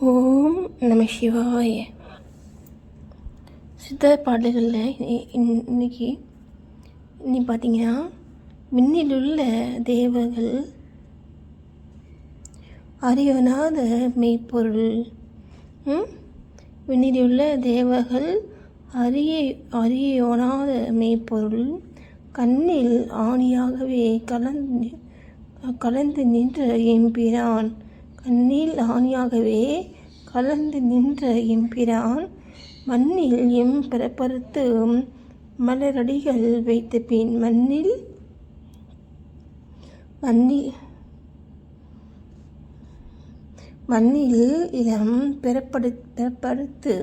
ஓம் நம சிவாய. சித்தர் பாடல்களில் இன்னைக்கு பார்த்தீங்கன்னா, விண்ணிலுள்ள தேவர்கள் அறியொணாத மெய்ப்பொருள். விண்ணிலுள்ள தேவர்கள் அறியொணாத மெய்ப்பொருள் கண்ணில் ஆணியாகவே கலந்து நின்ற எம்பிரான். கண்ணில் ஆணியாகவே கலந்து நின்ற எம்பிரான் மண்ணில் பிறப்பறுத்து மலரடிகள் வைத்த பின் மண்ணில் இளம் பிறப்பறுத்து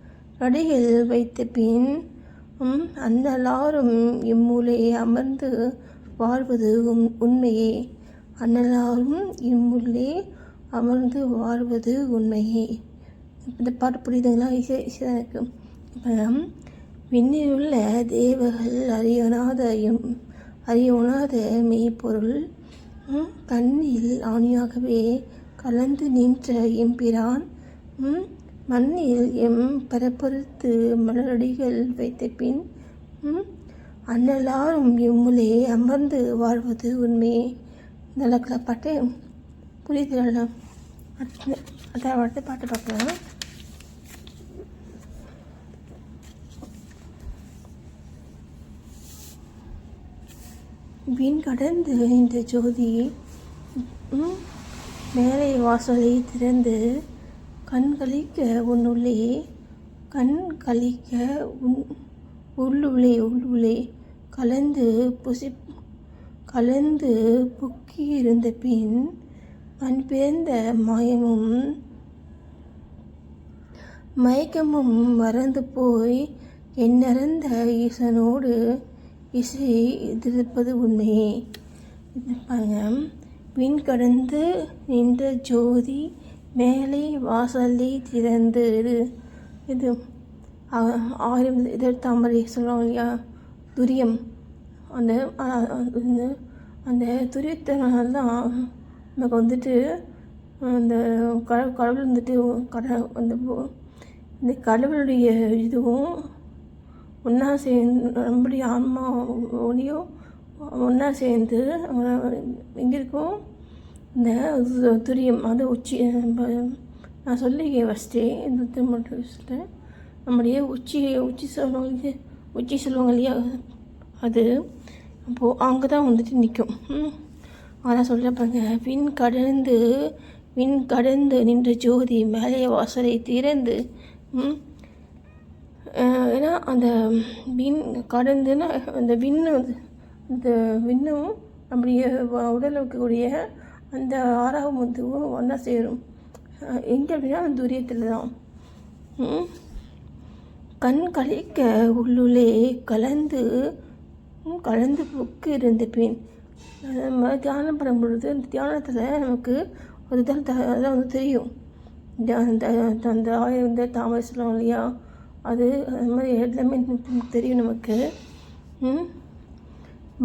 மலரடிகள் வைத்த பின் அன்னலாரும் இம்முலை அமர்ந்து வாழ்வது உண்மையே. அன்னலாரும் இம்முள்ளே அமர்ந்து வாழ்வது உண்மையே. இந்த பாட்டு புரியுதுங்களா? ஈஸியாக இருக்கு. இப்போ விண்ணிலுள்ள தேவர்கள் அறியொணாத மெய்ப்பொருள் கண்ணில் ஆணியாகவே கலந்து நின்ற எம்பிரான் மண்ணில் பரப்பறுத்து மலரடிகள் வைத்த பின் அன்னலாரும் இம்முலே அமர்ந்து வாழ்வது உண்மையே. நல்ல பாட்டு புரியுது. அடுத்த பாட்டு பார்க்கலாம். வீண் கடந்து இந்த ஜோதி மேலே வாசலை திறந்து கண்களிக்க உள்ளுள்ளே கலந்து புக்கி இருந்த பின் மண் பிறந்த மாயமும் மயக்கமும் மறந்து போய் எண்ணறந்த ஈசனோடு இசை எதிர்ப்பது உண்மையே. விண் கடந்து நின்ற ஜோதி மேலே வாசலை திறந்து இது 1000 இதழ் தாமரை சொல்லுவாங்க இல்லையா, துரியம். அந்த துரியத்தினால தான் நமக்கு வந்துட்டு அந்த கடவுள் வந்துட்டு இந்த கடவுளுடைய இதுவும் ஒன்றா சேர்ந்து நம்முடைய ஆன்மா ஒளியும் ஒன்றா சேர்ந்து எங்கே இருக்கும், இந்த துரியம். அது உச்சி நான் சொல்லிக்கேன் ஃபஸ்ட்டே, இந்த மட்டும் சொல்லிட்டேன். நம்முடைய உச்சி சொல்லுவாங்க இல்லையா, அது அப்போது அங்கே தான் வந்துட்டு நிற்கும். அதான் சொல்லிப்பாங்க. விண் கடந்து நின்ற ஜோதி மேலே வாசலை திறந்து. ஏன்னா அந்த விண் கடந்துன்னா அந்த விண்ணும் நம்முடைய உடலில் இருக்கக்கூடிய அந்த 6ஆவது முத்துவும் ஒன்றா சேரும். எங்கே அப்படின்னா அந்த துரியத்தில் தான். கண் கழிக்க உள்ளுள்ளே கலந்து புக்கு இருந்த பின் நம்ம தியானம் பண்ணும் பொழுது அந்த தியானத்தில் நமக்கு ஒரு அதான் வந்து தெரியும். அந்த 1000 தாமரை சொல்லுவோம் இல்லையா, அது மாதிரி எல்லாமே தெரியும் நமக்கு.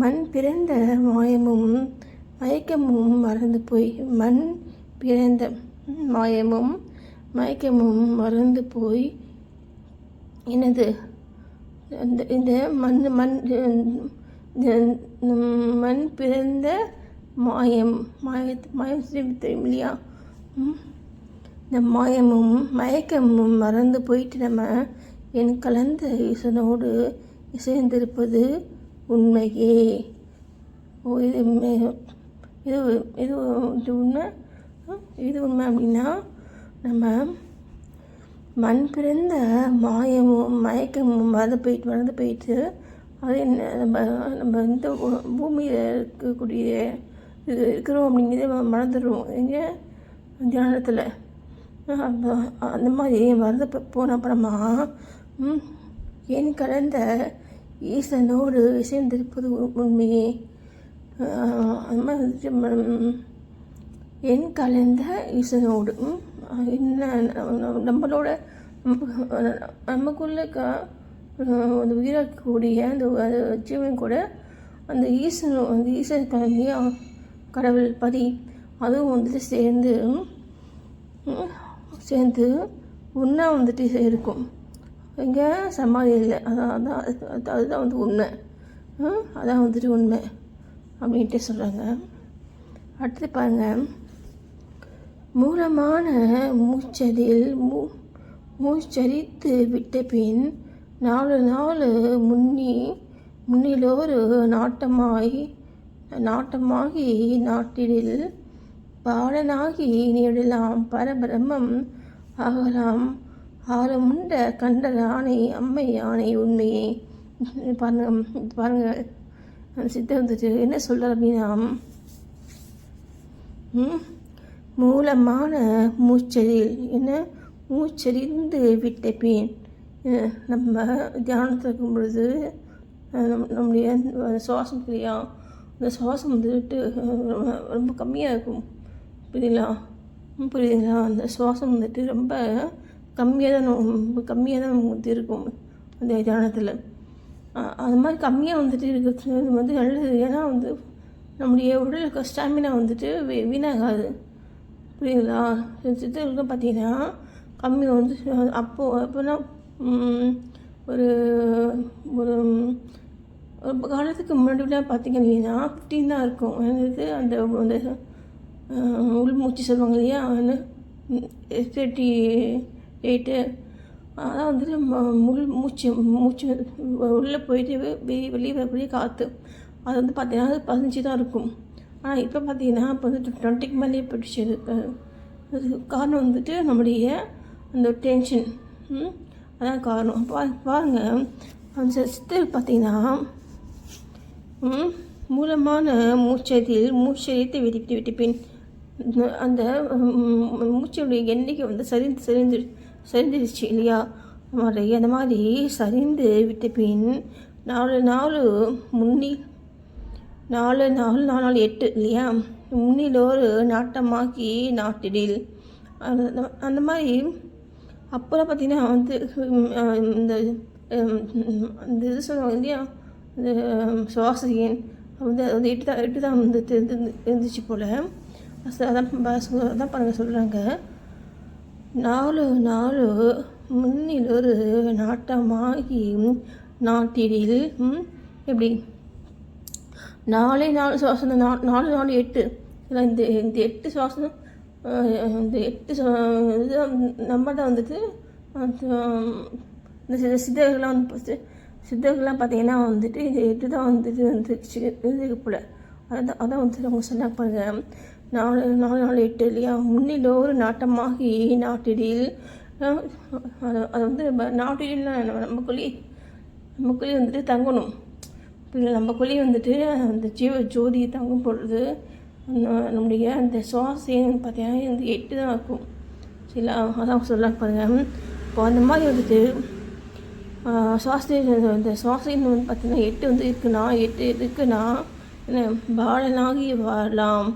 மண் பிறந்த மாயமும் மயக்கமும் மறந்து போய் மண் பிறந்த மாயமும் மயக்கமும் மறந்து போய் என்னது இந்த மண் பிறந்த மாயம் தெரியும் இல்லையா, இந்த மாயமும் மயக்கமும் மறந்து போயிட்டு நம்ம என் கலந்த ஈசனோடு இசைந்திருப்பது உண்மையே. இது உண்மை அப்படின்னா, நம்ம மண் பிறந்த மாயமும் மயக்கமும் மறந்து போயிட்டு அது நம்ம இந்த பூமியில் இருக்கிறோம் அப்படிங்கிறத மறந்துடுவோம். எங்கே தியானத்தில் அந்த மாதிரி மறந்து போன அப்புறமா என் கலந்த ஈசனோடு இசைந்திருப்பது உண்மையே. அது மாதிரி வந்துட்டு என் கலந்த ஈசனோடு நம்மளோட நமக்குள்ள அந்த உயிராக்கக்கூடிய அந்த ஜீவன் கூட அந்த ஈசன் கலந்தையா கடவுள் அதுவும் வந்துட்டு சேர்ந்து ஒன்றா வந்துட்டு இருக்கும். இங்கே சமாதி இல்லை. அதுதான் வந்து உண்மை. அதான் வந்துட்டு உண்மை அப்படின்ட்டு சொல்கிறாங்க. அடுத்து பாருங்கள், மூலமான மூச்சரித்து விட்ட பின் 4 நாள் முன்னிலோரு நாட்டமாகி நாட்டிடில் பாலனாகி நீடலாம் பரபிரம்மம் ஆகலாம் ஆழமுண்ட கண்ட யானை அம்மை யானை உண்மையே. பாருங்கள் சித்தர் வந்துட்டு என்ன சொல்கிறார் அப்படின்னா, மூலமான மூச்சரிந்து விட்ட பின் நம்ம தியானத்தில் இருக்கும் பொழுது நம்முடைய சுவாசம் இல்லையா, அந்த சுவாசம் வந்துட்டு ரொம்ப கம்மியாக இருக்கும். புரியுதுங்களா? அந்த சுவாசம் வந்துட்டு ரொம்ப கம்மியாக தான் வந்துட்டு இருக்கும் அந்த தியானத்தில். அது மாதிரி கம்மியாக வந்துட்டு இருக்கிறது வந்து நல்லது. ஏன்னா வந்து நம்முடைய உடலுக்கு ஸ்டாமினா வந்துட்டு வீணாகாது. புரியுதுங்களா? சித்தர்களுக்கு பார்த்தீங்கன்னா கம்மி வந்து அப்போனா ஒரு ஒரு காலத்துக்கு முன்னாடிலாம் பார்த்தீங்கன்னா 15 தான் இருக்கும். அந்த அந்த உள்மூச்சு சொல்லுவாங்க இல்லையா, 38. அதான் வந்துட்டு மூச்சு உள்ளே போயிட்டு வெளியே வரக்கூடிய காற்று. அது வந்து பார்த்தீங்கன்னா 15 தான் இருக்கும். ஆனால் இப்போ பார்த்தீங்கன்னா இப்போ வந்து 20க்கு மேலேயே போயிடுச்சு. அதுக்கு காரணம் வந்துட்டு நம்முடைய அந்த டென்ஷன். அதான் காரணம். பாருங்கள், அந்த சித்தர் பார்த்தீங்கன்னா மூலமான மூச்சரித்து விட்டு பின் அந்த மூச்சுடைய எண்ணிக்கை வந்து சரிந்துருச்சு இல்லையா, அந்த மாதிரி சரிந்து விட்ட பின் 4 நாள் 8 இல்லையா, முன்னிலோரு நாட்டமாக்கி நாட்டிடில். அந்த மாதிரி அப்போலாம் பார்த்திங்கன்னா வந்து இந்த இது சொல்லுவாங்க இல்லையா, இந்த சுவாசியன் வந்து அது 8 தான் வந்து இருந்துச்சு போல். அதான் பாருங்கள் சொல்கிறாங்க, 4 நாள் முன்னிலொரு நாட்டமாகி நாட்டிடில். எப்படி 4 சுவாசம், 4 8 இந்த 8 சுவாசம், இந்த 8 இது நம்ம தான் வந்துட்டு இந்த சித்தர்கள்லாம் பார்த்தீங்கன்னா வந்துட்டு இது 8 தான் வந்துட்டு இருந்துச்சு போல். அதான் வந்துட்டு அவங்க சொன்னாங்க பாருங்க, 4 8 இல்லையா, முன்னிலோ ஒரு நாட்டமாகி நாட்டிடில். அது வந்து நாட்டிடில்னா நமக்குள்ளேயே வந்துட்டு தங்கணும். நமக்குள்ளேயே வந்துட்டு அந்த ஜோதியை தங்கும் பொழுது நம்முடைய அந்த சுவாசம் பார்த்தீங்கன்னா வந்து 8 தான் இருக்கும். சரிங்களா? அதான் சொல்லலாம் பாருங்கள். இப்போ அந்த மாதிரி வந்துட்டு இந்த சுவாசம் வந்து பார்த்திங்கன்னா 8 வந்து இருக்குன்னா என்ன, பாலனாகி வாழலாம்,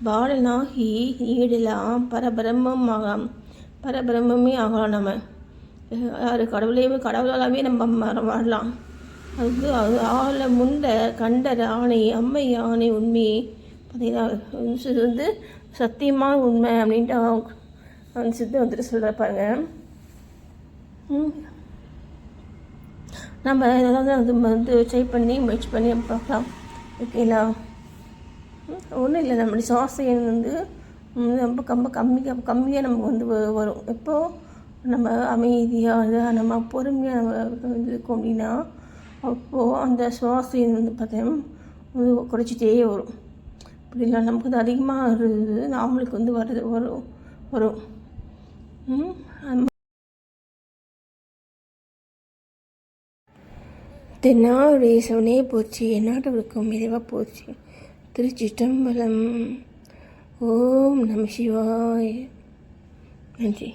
பாலனாகி ஈடலாம், பரபிரம்மே ஆகலாம். நம்ம யார் கடவுளாகவே நம்ம வாழலாம். அதுக்கு அது ஆள முண்ட கண்ட யானை அம்மை யானை உண்மை பார்த்தீங்கன்னா இது வந்து சத்தியமான உண்மை அப்படின்ட்டு அந்த சித்தம் வந்துட்டு சொல்கிற பாருங்க. நம்ம ஏதாவது அது வந்து முயற்சி பண்ணி பார்க்கலாம். ஓகேங்களா? ஒன்றும் இல்லை, நம்மளுடைய சுவாசம் வந்து ரொம்ப கம்மியாக நமக்கு வந்து வரும். எப்போது நம்ம அமைதியாக நம்ம பொறுமையாக இருக்கோம் அப்படின்னா அப்போது அந்த சுவாசம் வந்து பார்த்தீங்கன்னா குறைச்சிட்டே வரும். அப்படி இல்லை, நமக்கு வந்து அதிகமாக இருக்குது, நாமளுக்கு வந்து வரும். தென்னாவுடைய சிவனே போச்சு, எந்நாட்டவருக்கும் இறைவாக போச்சு. திருச்சிற்றம்பலம். ஓம் நம சிவாய. நன்றி.